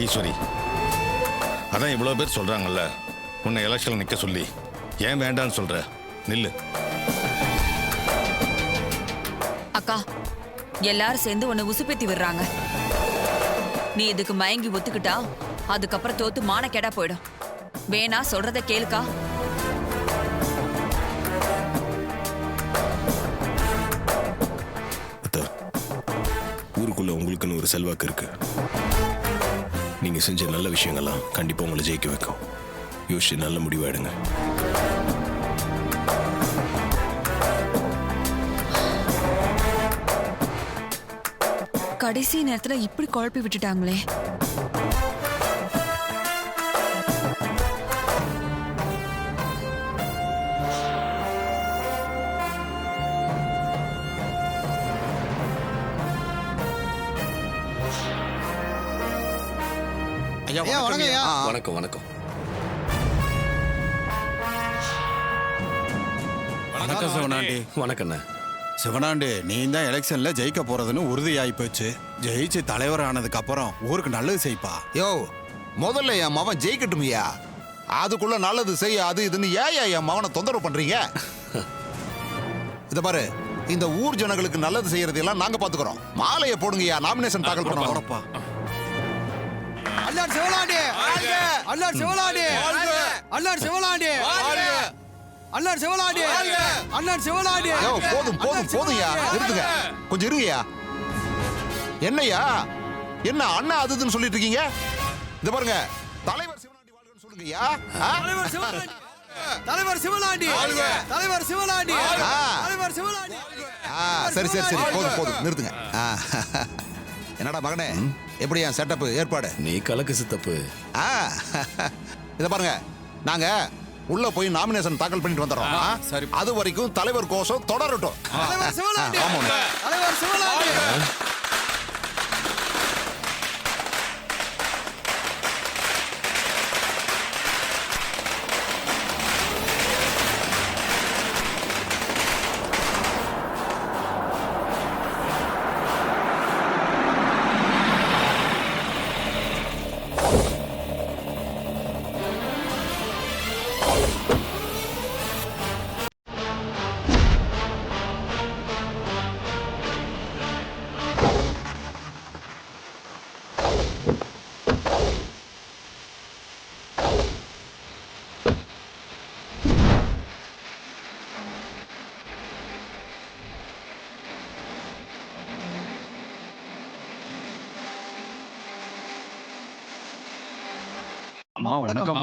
ஈஸ்வரி, அதான் இவ்வளோ பேர் சொல்கிறாங்கல்ல, உன்னை எலெக்ஷனில் நிற்க சொல்லி ஏன் வேண்டான்னு சொல்கிற? நில்லு. அக்கா, எல்லாரும் சேர்ந்து உன்னை உசுப்பேத்தி விடுறாங்க. நீ இதுக்கு மயங்கி ஒத்துக்கிட்டா அதுக்கப்புறம் தோத்து மானக்கேடா போயிடும். வேணா சொல்றத கேளுக்கா. ஊருக்குள்ள உங்களுக்குன்னு ஒரு செல்வாக்கு இருக்கு. நீங்க செஞ்ச நல்ல விஷயங்கள்லாம் கண்டிப்பா உங்களை ஜெயிக்க வைக்கும். யோசிச்சு நல்ல முடிவு எடுங்க. கடைசி நேரத்துல இப்படி குழப்பி விட்டுட்டாங்களே. வணக்கம் வணக்கம். வணக்கம் சிவனாண்டி. வணக்கண்ணா. சிவனாண்டி, நீ தான் எலெக்ஷன்ல ஜெயிக்க போறதுன்னு உறுதியாகி போச்சு. ஜெயிச்சு தலைவர் ஆனதுக்கு அப்புறம் ஊருக்கு நல்லது செய்ப்பா. யோ, முதல்ல என் மவன் ஜெயிக்கட்டும்யா. அதுக்குள்ள நல்லது செய்ய அது இதுன்னு ஏன் என் மவனை தொந்தரவு பண்றீங்க? இத பாரு, இந்த ஊர் ஜனங்களுக்கு நல்லது செய்யறதெல்லாம் நாங்க பாத்துக்கிறோம். மாலையை போடுங்கய்யா, நாமினேஷன் தாக்கல் பண்ணுவோம். அண்ணார் சிவலாண்டி, அண்ணார் சிவலாண்டி, அண்ணார் சிவலாண்டி, அண்ணார் சிவலாண்டி, அண்ணார் சிவலாண்டி. போதும் போதும் போதும்யா, நிறுத்துங்க. கொஞ்சம் இருங்கய்யா. என்னய்யா, என்ன அண்ணா அதுன்னு சொல்லிட்டு இருக்கீங்க? இத பாருங்க, தலைவர் சிவலாண்டி வாழ்கன்னு சொல்லுங்கய்யா. தலைவர் சிவலாண்டி, தலைவர் சிவலாண்டி, தலைவர் சிவலாண்டி, தலைவர் சிவலாண்டி. சரி சரி சரி, போதும் போதும், நிறுத்துங்க. என்னடா மகனே, எப்படி என் செட்டப் ஏற்பாடு? நீ கலக்கு சித்தப்பு. இத பாருங்க, நாங்க உள்ள போய் நாமினேஷன் தாக்கல் பண்ணிட்டு வந்துடுறோம். சரி. அது வரைக்கும் தலைவர் கோஷம் தொடரட்டும். தலைவர் சிவலாண்டி, தலைவர் சிவலாண்டி.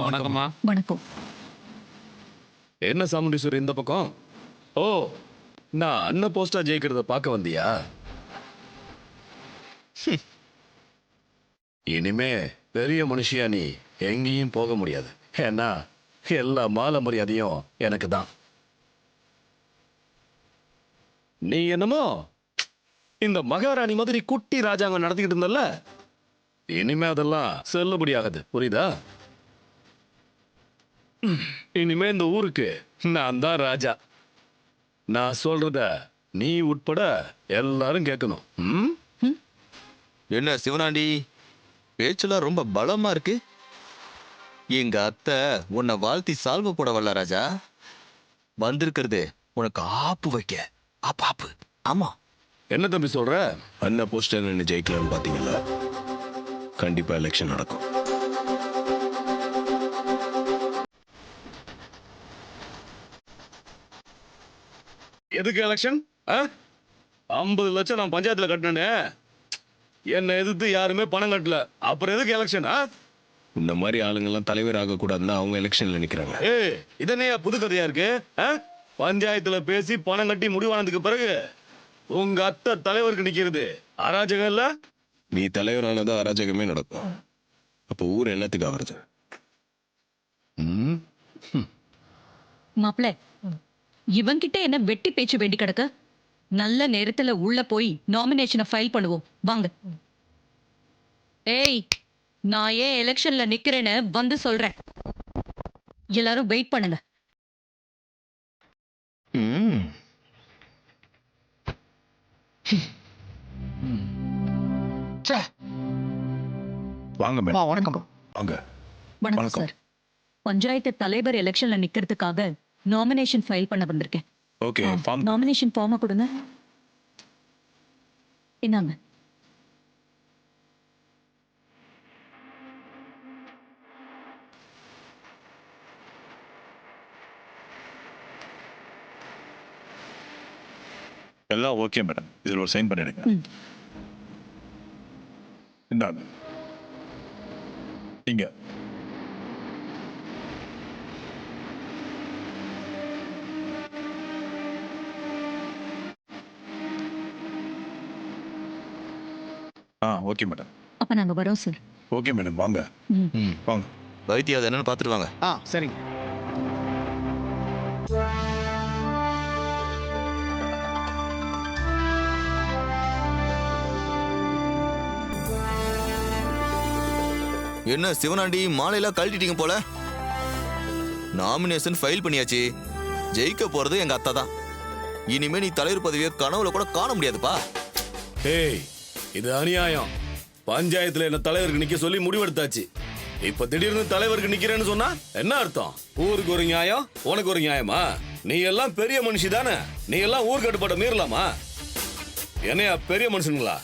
வணக்கம்மா. வணக்கம். என்ன சாமுண்டீஸ்வரி இந்த பக்கம்? ஓ, நான் அண்ணன் போஸ்டா ஜெயிக்கிறத பார்க்க வந்தியா? இனிமே பெரிய மனுஷியா நீ எங்கேயும் போக முடியாது. ஏன்னா எல்லா மாலை மரியாதையும் எனக்கு தான். நீ என்னமோ இந்த மகாராணி மாதிரி குட்டி ராஜாங்கம் நடத்திக்கிட்டு இருந்தல்ல, இனிமே அதெல்லாம் செல்லுபடியாகாது, புரியுதா? இனிமே இந்த ஊருக்கு நான் தான் ராஜா. நான் சொல்றத நீ உட்பட எல்லாரும் கேட்கணும். என்ன சிவனாண்டி, பேச்செல்லாம் ரொம்ப பலமா இருக்கு. எங்க அத்தை உன்னை வாழ்த்தி சால்வ போட வரல ராஜா. வந்திருக்கிறது உனக்கு ஆப்பு வைக்க. ஆப்பு. ஆமா. என்ன தம்பி சொல்ற? அண்ணன் போஸ்டர் என்ன ஜெயிக்கலாம்னு பாத்தீங்களா? கண்டிப்பா எலெக்ஷன் நடக்கும். எதுக்கு எலெக்ஷன்? 50 லட்சம் நான் பஞ்சாயத்துல கட்டினே, என்ன எதிர்த்து யாருமே பணம் கட்டல. அப்புறம் எதுக்கு எலெக்ஷன்? இந்த மாதிரி ஆளுங்கெல்லாம் தலைவர் ஆக கூடாதுன்னு அவங்க எலெக்ஷன்ல நிக்கிறாங்க. இதனே புது கதையா இருக்கு. பஞ்சாயத்துல பேசி பணம் கட்டி முடிவானதுக்கு பிறகு உங்க அத்தை தலைவருக்கு நிக்கிறது அராஜகம் இல்ல? நீ தலைவரானதான் அராஜகமே நடக்கும். அப்ப ஊர் என்னத்துக்கு ஆவறது? மாப்பிள்ள, இவன்கிட்ட என்ன வெட்டி பேச்சு வேண்டி கிடக்க? நல்ல நேரத்துல உள்ள போய் நாமினேஷனை ஃபைல் பண்ணுவோம் வாங்க. ஏய், நான் ஏன் எலெக்ஷன்ல நிக்கிறேன்னு வந்து சொல்றேன். எல்லாரும் வெயிட் பண்ணுங்க. வாங்க மேடம் வணக்கம் வாங்க வணக்கம் வணக்கம். சார். பஞ்சாயத்து தலைவர் எலெக்ஷன்ல நிக்கிறதுக்காக நாமினேஷன் ஃபைல் பண்ண வந்திருக்கேன். ஓகே ஃபார்ம் நாமினேஷன் ஃபார்மை கொடுங்க. இந்தாங்க. எல்லாம் ஓகே மேடம் இதில் ஒரு சைன் பண்ணிடுங்க ம். இந்தாங்க இங்க ஓகே மேடம் அப்ப நாங்க வரோம் சார். ஓகே மேடம் வாங்க ம். வாங்க வைத்தியம் அது என்னன்னு பார்த்துட்டு வாங்க. சரிங்க. என்ன சிவனாண்டி மாலையெல்லாம் கழட்டிட்டீங்க போல. நாமினேஷன் ஃபைல் பண்ணியாச்சு. ஜெயிக்க போறது எங்க அத்தை தான். இனிமே நீ தலைவர் பதவியை கனவுல கூட காண முடியாதுப்பா. ஏய் இது அநியாயம். பஞ்சாயத்துல என்ன தலைவருக்கு நிக்க சொல்லி முடிவெடுத்தாச்சு. இப்ப திடீர்னு தலைவருக்கு நிக்கிறேன்னு சொன்னா என்ன அர்த்தம்? ஊருக்கு ஒரு நியாயம், உனக்கு ஒரு நியாயமா? நீ எல்லாம் பெரிய மனுஷி தானே. நீ எல்லாம் ஊர் கட்டுப்பாட்டை மீறலாமா? என்னையா பெரிய மனுஷனுங்களா?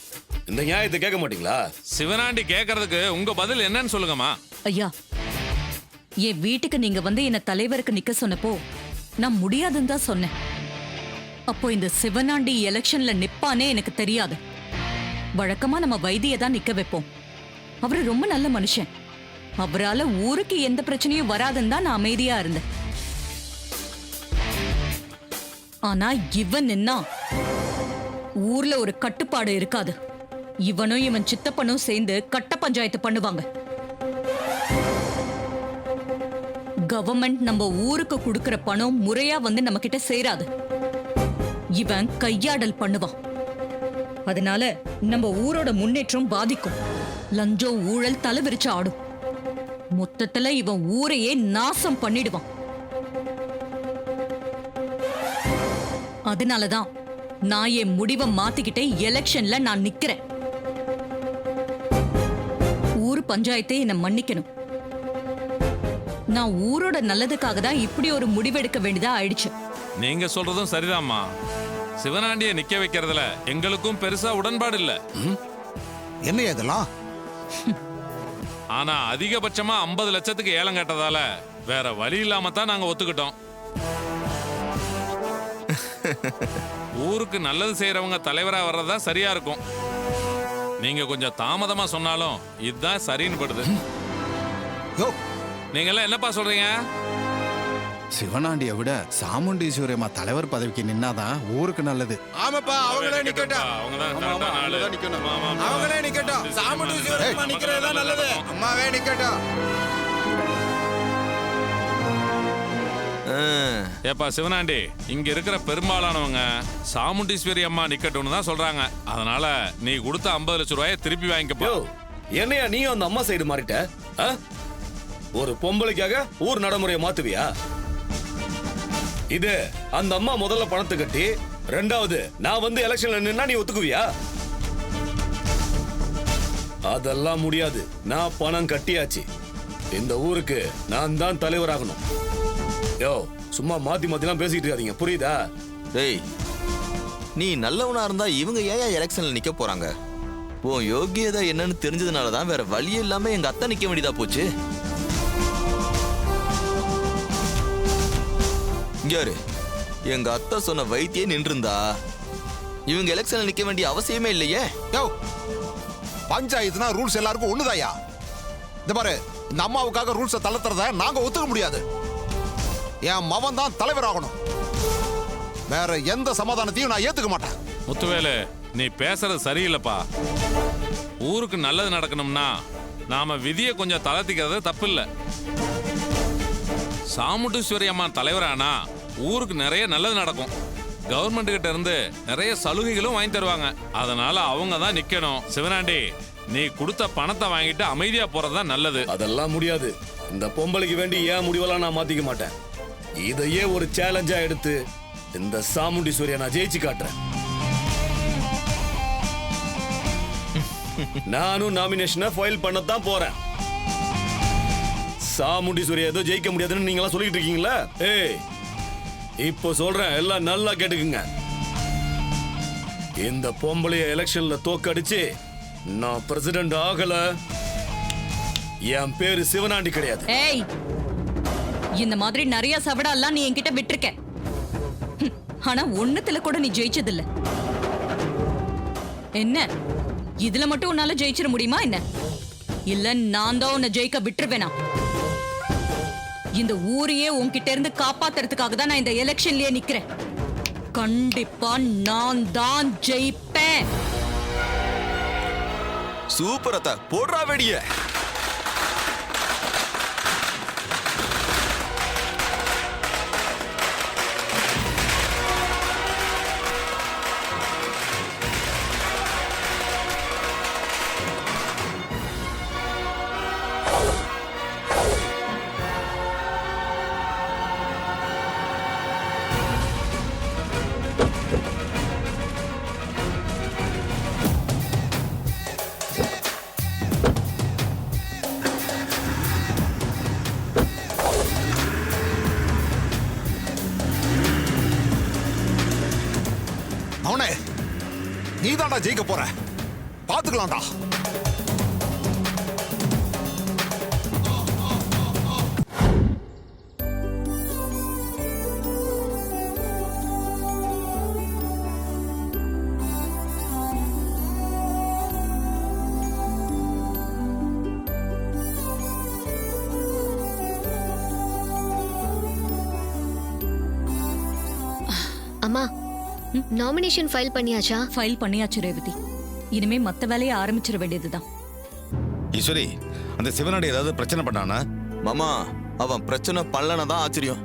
இந்த நியாயத்தை கேட்க மாட்டீங்களா? சிவனாண்டி கேக்குறதுக்கு உங்க பதில் என்னன்னு சொல்லுங்கம்மா. ஐயா, என் வீட்டுக்கு நீங்க வந்து என்ன தலைவருக்கு நிக்க சொன்னப்போ நான் முடியாதுன்னு தான் சொன்னேன். அப்போ இந்த சிவனாண்டி எலெக்ஷன்ல நிப்பானே எனக்கு தெரியாது. வழக்கமா நம்ம வைத்திய தான் நிக்க வைப்போம். அவரு ரொம்ப நல்ல மனுஷன். அவரால ஊருக்கு எந்த பிரச்சனையும் வராதுன்னு தான் நான் அமைதியா இருந்தேன். ஆனா இவன் என்ன, ஊர்ல ஒரு கட்டுப்பாடு இருக்காது. இவனும் இவன் சித்தப்பனும் சேர்ந்து கட்ட பஞ்சாயத்து பண்ணுவாங்க. கவர்மெண்ட் நம்ம ஊருக்கு கொடுக்கிற பணம் முறையா வந்து நம்ம கிட்ட சேராது. இவன் கையாடல் பண்ணுவான். அதனால நம்ம ஊரோட முன்னேற்றம் பாதிக்கும். லஞ்சம் ஊழல் தலைவிரிச்சு ஆடும். மொத்தத்துல இவன் ஊரையே நாசம் பண்ணிடுவான். அதனாலதான் நான் என் முடிவை மாத்திக்கிட்டே எலெக்ஷன்ல நான் நிக்கிறேன். ஊர் பஞ்சாயத்தை என்ன மன்னிக்கணும். நான் ஊரோட நல்லதுக்காக தான் இப்படி ஒரு முடிவெடுக்க வேண்டியதா ஆயிடுச்சு. நீங்க சொல்றதும் சரிதாம்மா. சிவனாண்டிய நிக்க வைக்கிறதுல எங்களுக்கும் பெருசா உடன்பாடு இல்ல. என்ன இதெல்லாம்? ஆனா அதிகபட்சமா 50 லட்சத்துக்கு ஏலம் கேட்டதால வேற வழி இல்லாம தான் நாங்க ஒத்துக்கிட்டோம். ஊருக்கு நல்லது செய்யறவங்க தலைவரா வர்றதா சரியா இருக்கும். நீங்க கொஞ்சம் தாமதமா சொன்னாலும் இதுதான் சரின்னு படுது. யோ நீங்க எல்லாம் என்னப்பா சொல்றீங்க? சிவனாண்டியை விட சாமுண்டீஸ்வரி அம்மா தலைவர் பதவிக்கு நின்னாதான் ஊருக்கு நல்லது. ஆமாப்பா, அவங்களே நிக்கட்டும். அவங்கதான் ஆமா, correct ஆன ஆளு. அவங்கதான் நிக்கணும். ஆமா, ஆமா. அவங்களே நிக்கட்டும். சாமுண்டீஸ்வரி அம்மா நிக்கிறது தான் நல்லது. அம்மாவே நிக்கட்டும். ஏப்பா சிவனாண்டி, இங்க இருக்கிற பெரும்பாலானவங்க சாமுண்டீஸ்வரி அம்மா நிக்கட்டும்னு தான் சொல்றாங்க. அதனால நீ கொடுத்த 50 லட்சம் ரூபாயை திருப்பி வாங்கிக்கப்போ. யோ என்னையா நீயும் அந்த அம்மா சைடு மாறிட்ட? ஆ? ஒரு பொம்பளைக்காக ஊர் நடைமுறையை மாத்துவியா? இது அந்த அம்மா முதல்ல பணத்தை கட்டி, ரெண்டாவது நான் வந்து எலெக்ஷன்ல நின்னா நீ ஒத்துக்குவியா? அதெல்லாம் முடியாது. நான் பணம் கட்டியாச்சு. இந்த ஊருக்கு நான் தான் தலைவராகணும். யோ சும்மா மாத்தி மாத்திலாம் பேசிட்டு இருக்காதீங்க, புரியுதா? டேய், நீ நல்லவனா இருந்தா இவங்க ஏன் எலெக்ஷன்ல நிக்க போறாங்க? உன் யோகியதை என்னன்னு தெரிஞ்சதுனால தான் வேற வழி இல்லாம எங்க அத்தை நிக்க வேண்டியதா போச்சு. இங்க யாரு? எங்க அத்தை சொன்ன வைத்தியே நின்றுந்தா இவங்க எலெக்ஷன்ல நிக்க வேண்டிய அவசியமே இல்லையே. யோ பஞ்சாயத்துனா ரூல்ஸ் எல்லாருக்கும் ஒண்ணுதாயா. இந்த பாரு, இந்த அம்மாவுக்காக ரூல்ஸை தளர்த்துறத நாங்க ஒத்துக்க முடியாது. என் மவன் தான் தலைவராகணும். வேற எந்த சமாதானத்தையும் நான் ஏத்துக்க மாட்டேன். முத்துவேலு, நீ பேசுறது சரியில்லைப்பா. ஊருக்கு நல்லது நடக்கணும்னா நாம விதியை கொஞ்சம் தளர்த்திக்கிறது தப்பு இல்ல. சாமுண்டீஸ்வரி அம்மா தலைவரானா ஊருக்கு நிறைய நல்லது நடக்கும். கவர்மெண்ட் கிட்ட இருந்து நிறைய சலுகைகளும் வாங்கி தருவாங்க. அதனால அவங்க தான் நிக்கணும். சிவனாண்டி, நீ கொடுத்த பணத்தை வாங்கிட்டு அமைதியா போறதுதான் நல்லது. அதெல்லாம் முடியாது. இந்த பொம்பளைக்கு வேண்டி ஏன் முடிவெல்லாம் நான் மாத்திக்க மாட்டேன். இதையே ஒரு சேலஞ்சா எடுத்து இந்த சாமுண்டீஸ்வரியை நான் ஜெயிச்சு காட்டுறேன். நானும் நாமினேஷனை ஃபைல் பண்ணத்தான் போறேன். சாமுண்டீஸ்வரி ஏதோ ஜெயிக்க முடியாதுன்னு நீங்களாம் சொல்லிட்டு இருக்கீங்களா? ஏய், இப்போ சொல்றேன், எல்லாம் நல்லா கேட்டுக்குங்க. இந்த பொம்பளைய எலெக்ஷன்ல தோக்கடிச்சு நான் பிரசிடென்ட் ஆகல, என் பேரு சிவனாண்டி கிடையாது. ஏய், இந்த மாதிரி நிறைய சவடாலாம் நீ என்கிட்ட விட்டுருக்க. ஆனா ஒண்ணுத்துல கூட நீ ஜெயிச்சதில்ல. என்ன இதுல மட்டும் உன்னால ஜெயிச்சிட முடியுமா என்ன? இல்ல நான் தான் உன்னை ஜெயிக்க விட்டுருவேனா? இந்த ஊரையே உன்கிட்ட இருந்து காப்பாத்துறதுக்காக தான் நான் இந்த எலெக்ஷன்லயே நிக்கிறேன். கண்டிப்பா நான் தான் ஜெயிப்பேன். சூப்பர் அத்தா, போடுறா வெடிய. அவனே, நீ தான்டா ஜெயிக்க போற, பாத்துக்கலாம்டா. அம்மா, நாமினேஷன் ஃபைல் பண்ணியாச்சா? ஃபைல் பண்ணியாச்சு ரேவதி. இனிமே மத்த வேலையை ஆரம்பிச்சிட வேண்டியதுதான். ஈஸ்வரி, அந்த சிவனாடி ஏதாவது பிரச்சனை பண்ணானா? மாமா, அவன் பிரச்சனை பண்ணலனதான் ஆச்சரியம்.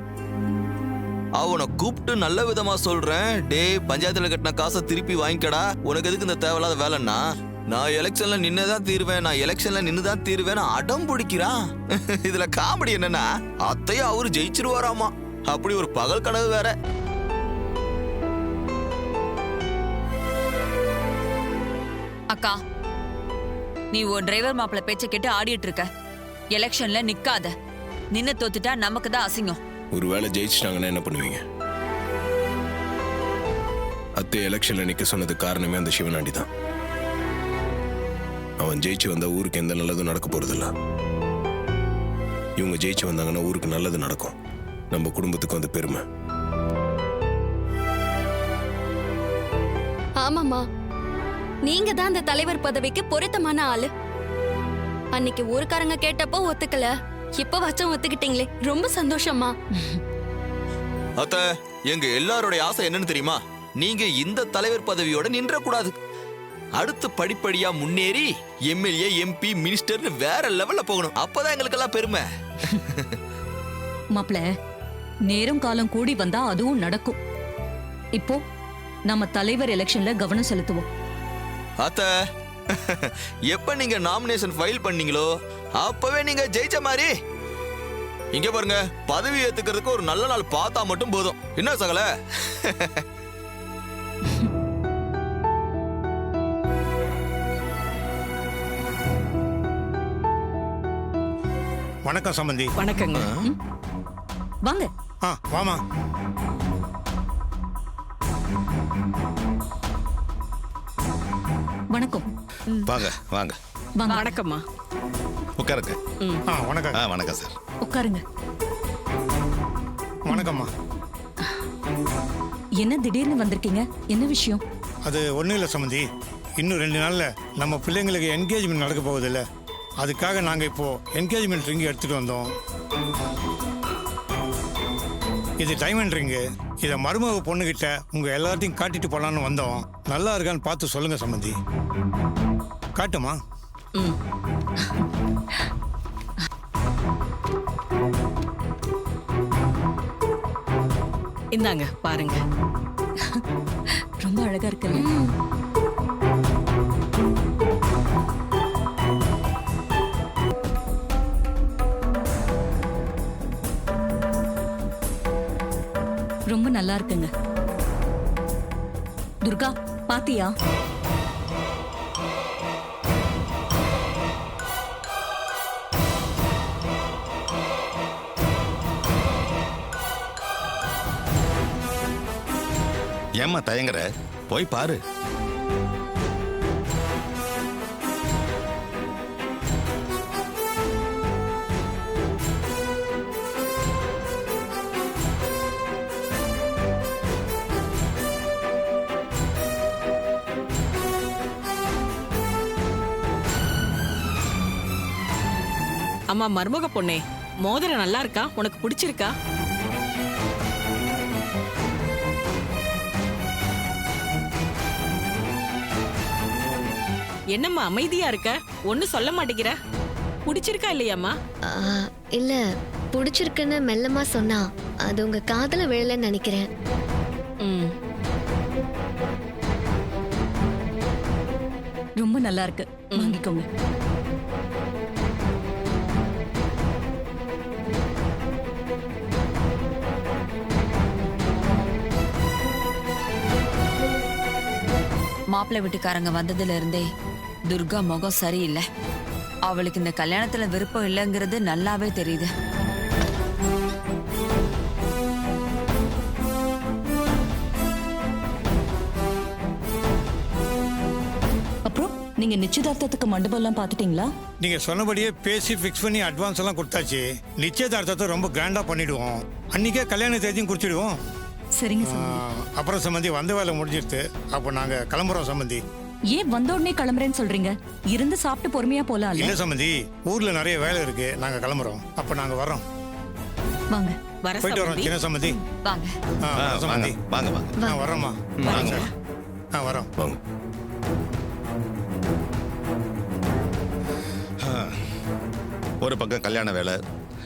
அவனை கூப்பிட்டு நல்ல விதமா சொல்றேன், டேய் பஞ்சாயத்துல கட்டின காசை திருப்பி வாங்கிக்கடா, உனக்கு எதுக்கு இந்த தேவையில்லாத வேலைன்னா, நான் எலெக்ஷன்ல நின்னுதான் தீருவேன், நான் எலெக்ஷன்ல நின்னுதான் தீருவேன் அடம் பிடிக்கிறான். இதுல காமெடி என்னன்னா, அத்தையும் அவரு ஜெயிச்சிருவாராமா. அப்படி ஒரு பகல் கனவு வேற. அக்கா, நீ உன் டிரைவர் மாப்பிள்ள பேச்ச கேட்டு ஆடிட்டு இருக்க. எலெக்ஷன்ல நிக்காத. நின்னு தோத்துட்டா நமக்கு தான் அசிங்கம். ஒருவேளை ஜெயிச்சிட்டாங்கன்னா என்ன பண்ணுவீங்க? அத்தை எலெக்ஷன்ல நிக்க சொன்னது காரணமே அந்த சிவனாண்டி தான். அவன் ஜெயிச்சு வந்தா ஊருக்கு எந்த நல்லதும் நடக்க போறதில்ல. இவங்க ஜெயிச்சு வந்தாங்கன்னா ஊருக்கு நல்லது நடக்கும், நம்ம குடும்பத்துக்கு வந்து பெருமை. ஆமாமா, நீங்க தான் அந்த தலைவர் பதவிக்கு பொருத்தமான ஆளு. அன்னைக்கு ஊருக்காரங்க கேட்டப்போ ஒத்துக்கல, இப்ப வச்சம் ஒத்துக்கிட்டீங்களே, ரொம்ப சந்தோஷமா. அத்த, எங்க எல்லாருடைய ஆசை என்னன்னு தெரியுமா? நீங்க இந்த தலைவர் பதவியோட நின்ற கூடாது. அடுத்து படிப்படியா முன்னேறி எம்எல்ஏ, எம்பி, மினிஸ்டர்னு வேற லெவல்ல போகணும். அப்பதான் எங்களுக்கெல்லாம் பெருமை. மாப்பிள, நேரம் காலம் கூடி வந்தா அதுவும் நடக்கும். இப்போ நம்ம தலைவர் எலெக்ஷன்ல கவனம் செலுத்துவோம். அத்த, எப்ப நீங்க நாமினேஷன் ஃபைல் பண்ணீங்களோ அப்பவே நீங்க ஜெயிச்ச மாதிரி. இங்க பாருங்க, பதவி ஏத்துக்கிறதுக்கு ஒரு நல்ல நாள் பார்த்தா மட்டும் போதும். என்ன சகல? வணக்கம் சம்பந்தி. வணக்கங்க. வாங்க. வாமா. வணக்கம். வாங்க வாங்க. வணக்கம்மா. உட்காருங்க. வணக்கம். வணக்கம் சார். உட்காருங்க. வணக்கம்மா. என்ன திடீர்னு வந்திருக்கீங்க? என்ன விஷயம்? அது ஒன்றும் இல்லை சம்பந்தி, இன்னும் 2 நாளில் நம்ம பிள்ளைங்களுக்கு என்கேஜ்மெண்ட் நடக்க போகுதில்ல, அதுக்காக நாங்கள் இப்போது என்கேஜ்மெண்ட் ரிங்கு எடுத்துகிட்டு வந்தோம். இது டைமண்ட் ரிங்கு. இதை மருமக பொண்ணுகிட்ட உங்கள் எல்லாத்தையும் காட்டிட்டு போகலான்னு வந்தோம். நல்லா இருக்கான்னு பார்த்து சொல்லுங்கள் சம்பந்தி. காட்டுமா? இந்தாங்க பாருங்க. ரொம்ப அழகா இருக்குல்ல? ரொம்ப நல்லா இருக்குங்க. துர்கா, பாத்தியா? ஏம்மா தயங்குற? போய் பாரு. அம்மா மருமக பொண்ணே, மோதிரம் நல்லா இருக்கா? உனக்கு பிடிச்சிருக்கா? என்னம்மா அமைதியா இருக்க? ஒன்னும் சொல்ல மாட்டேங்கிற. பிடிச்சிருக்கா இல்லையாம்மா? இல்ல, பிடிச்சிருக்குன்னு மெல்லமா சொன்னா அது உங்க காதல விழலன்னு நினைக்கிறேன். ம். ரொம்ப நல்லா இருக்கு, வாங்கிக்கோங்க. மாப்பிள்ளை வீட்டுக்காரங்க வந்ததுல இருந்தே துர்கா முகம் சரியில்லை. அவளுக்கு இந்த கல்யாணத்துல விருப்பம் இல்லைங்கிறது நல்லாவே தெரியுது. அப்புறம் நீங்க நிச்சயதார்த்தத்துக்கு மண்டபம் எல்லாம் பாத்துட்டீங்களா? நீங்க சொன்னபடியே பேசி ஃபிக்ஸ் பண்ணி அட்வான்ஸ் எல்லாம் கொடுத்தாச்சு. நிச்சயதார்த்தத்தை ரொம்ப கிராண்டா பண்ணிடுவோம். அன்னைக்கே கல்யாண தேதியும் குறிச்சிடுவோம். சரிங்க சம்பந்தி. அப்புறம் சம்பந்தி வந்த வேலை முடிஞ்சிருது. அப்போ நாங்க கிளம்புறோம் சம்பந்தி. ஏன் வந்த உடனே கிளம்புறேன்னு சொல்றீங்க? இருந்து சாப்பிட்டு பொறுமையா போலாம். இல்ல சம்பந்தி, ஊர்ல நிறைய வேலை இருக்கு, நாங்க கிளம்புறோம். அப்ப நாங்க வரோம். வாங்க. போயிட்டு வரோம் சின்ன சம்பந்தி. வாங்க. சம்பந்தி வாங்க வாங்க. வரோம்மா. வாங்க. வரோம். வாங்க. ஒரு பக்கம் கல்யாண வேலை,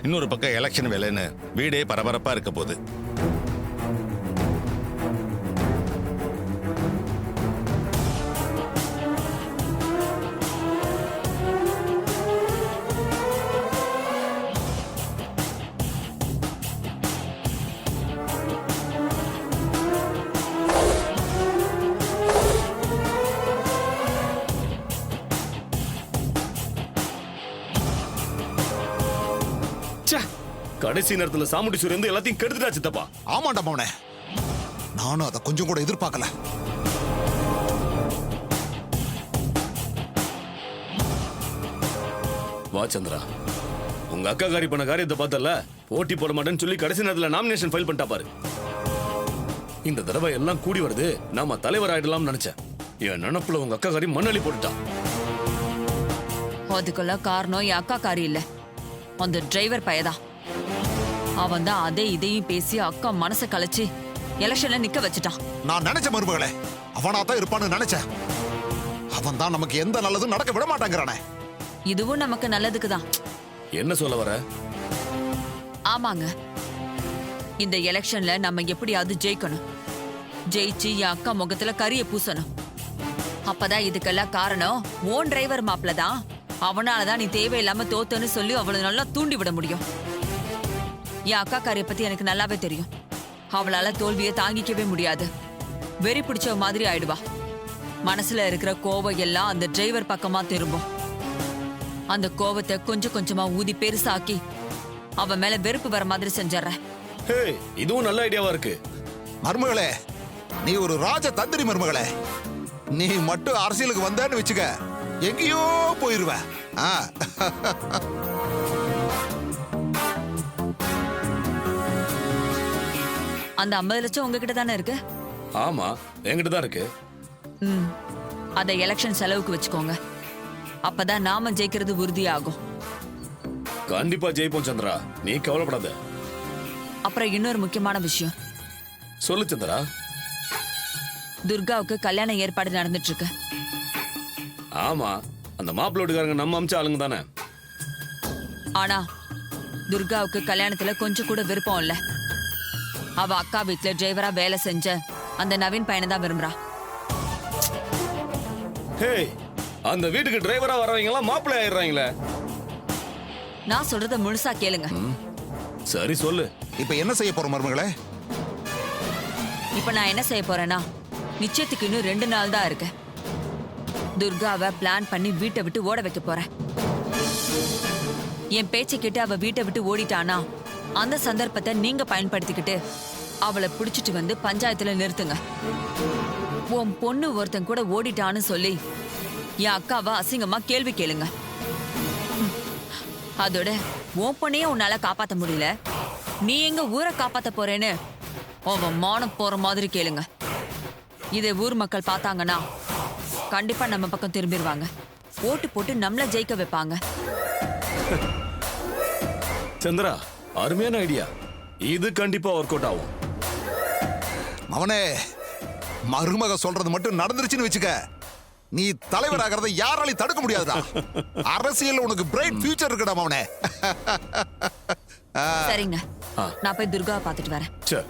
இன்னொரு பக்கம் எலெக்ஷன் வேலைன்னு வீடே பரபரப்பா இருக்க போகுது. கடைசி நேரத்துல சாமுண்டீஸ்வரி வந்து எல்லாத்தையும் கெடுத்துட்டா சித்தப்பா. ஆமாண்டா மவனே, நானும் அதை கொஞ்சம் கூட எதிர்பார்க்கல. வா சந்திரா, உங்க அக்கா காரி பண்ண காரியத்தை பார்த்தல, போட்டி போட மாட்டேன்னு சொல்லி கடைசி நேரத்துல நாமினேஷன் ஃபைல் பண்ணிட்டா பாரு. இந்த தடவை எல்லாம் கூடி வருது, நாம தலைவர் ஆயிடலாம்னு நினைச்சேன். என் நினப்புல உங்க அக்கா காரி மண்ணள்ளி போட்டுட்டா. அதுக்கெல்லாம் காரணம் என் அக்கா காரி இல்ல, அந்த டிரைவர் பையதான். அவன் தான் அதை இதையும் பேசி அக்கா மனசை கலைச்சு எலெக்ஷன்ல நிக்க வச்சுட்டான். நான் நினைச்ச மருமகளே, அவனா தான் இருப்பான்னு நினைச்சேன். அவன் தான் நமக்கு எந்த நல்லதும் நடக்க விட மாட்டாங்கிறானே. இதுவும் நமக்கு நல்லதுக்கு தான். என்ன சொல்ல வர? ஆமாங்க, இந்த எலெக்ஷன்ல நம்ம எப்படியாவது ஜெயிக்கணும். ஜெயிச்சு என் அக்கா முகத்துல கரிய பூசணும். அப்பதான் இதுக்கெல்லாம் காரணம் ஓன் டிரைவர் மாப்பிள்ள தான். அவனாலதான் நீ தேவையில்லாம தோத்தன்னு சொல்லி அவளை நல்லா தூண்டி விட முடியும். என் அக்கா காரிய பத்தி எனக்கு நல்லாவே தெரியும். அவளால தோல்வியை தாங்கிக்கவே முடியாது. வெறி பிடிச்ச மாதிரி ஆயிடுவா. மனசுல இருக்கிற கோவம் எல்லாம் அந்த டிரைவர் பக்கமா திரும்பும். அந்த கோவத்தை கொஞ்சம் கொஞ்சமா ஊதி பெருசாக்கி அவன் மேல வெறுப்பு வர மாதிரி செஞ்சிடறேன். இதுவும் நல்ல ஐடியாவா இருக்கு. மருமகளே, நீ ஒரு ராஜ தந்திரி மருமகளே. நீ மட்டும் அரசியலுக்கு வந்தேன்னு வச்சுக்க, எங்கேயோ போயிருவ. அந்த 50 லட்சம் உங்ககிட்ட தானே இருக்கு? ஆமா, என்கிட்ட தான் இருக்கு. அதை எலெக்ஷன் செலவுக்கு வச்சுக்கோங்க. அப்பதான் நாம ஜெயிக்கிறது உறுதியாகும். கண்டிப்பா ஜெயிப்போம் சந்திரா, நீ கவலைப்படாத. அப்புறம் இன்னொரு முக்கியமான விஷயம். சொல்லு சந்திரா. துர்காவுக்கு கல்யாண ஏற்பாடு நடந்துட்டு இருக்கு. ஆமா, அந்த மாப்பிள்ளோட்டுக்காரங்க நம்ம அமிச்ச ஆளுங்க தானே. ஆனா துர்காவுக்கு கல்யாணத்துல கொஞ்சம் கூட விருப்பம் இல்ல. அவ அக்கா வீட்டுல டிரைவரா வேலை செஞ்ச அந்த நவீன் பையனை தான் விரும்புறா. அந்த வீட்டுக்கு டிரைவரா வரவங்க எல்லாம் மாப்பிள்ளை ஆயிடுறாங்களே. நான் சொல்றத முழுசா கேளுங்க. சரி சொல்லு. இப்ப என்ன செய்ய போற மருமகளே? இப்ப நான் என்ன செய்ய போறேன்னா, நிச்சயத்துக்கு இன்னும் 2 நாள் தான் இருக்கு. துர்காவை பிளான் பண்ணி வீட்டை விட்டு ஓட வைக்க போறேன். என் பேச்சை கேட்டு அவ வீட்டை விட்டு ஓடிட்டானா அந்த சந்தர்ப்பத்தை நீங்க பயன்படுத்திக்கிட்டு அவளை பிடிச்சிட்டு வந்து பஞ்சாயத்துல நிறுத்துங்க. உன் பொண்ணு ஒருத்தன் கூட ஓடிட்டான்னு சொல்லி என் அக்காவை அசிங்கமா கேள்வி கேளுங்க. அதோட உன் பொண்ணையே உன்னால காப்பாத்த முடியல, நீ எங்க ஊரை காப்பாத்த போறேன்னு அவன் மானம் போற மாதிரி கேளுங்க. இதை ஊர் மக்கள் பார்த்தாங்கன்னா கண்டிப்பா நம்ம பக்கம் திரும்பிடுவாங்க. ஓட்டு போட்டு நம்மள ஜெயிக்க வைப்பாங்க. சந்திரா, அருமையான ஐடியா. இது கண்டிப்பா ஒர்க் அவுட் ஆகும். மவனே, மருமக சொல்றது மட்டும் நடந்துருச்சுன்னு வச்சுக்க, நீ தலைவராகிறத யாராலையும் தடுக்க முடியாதுடா. அரசியல் உனக்கு பிரைட் ஃபியூச்சர் இருக்குடா மவனே. சரிங்க, நான் போய் துர்காவை பார்த்துட்டு வரேன். சரி.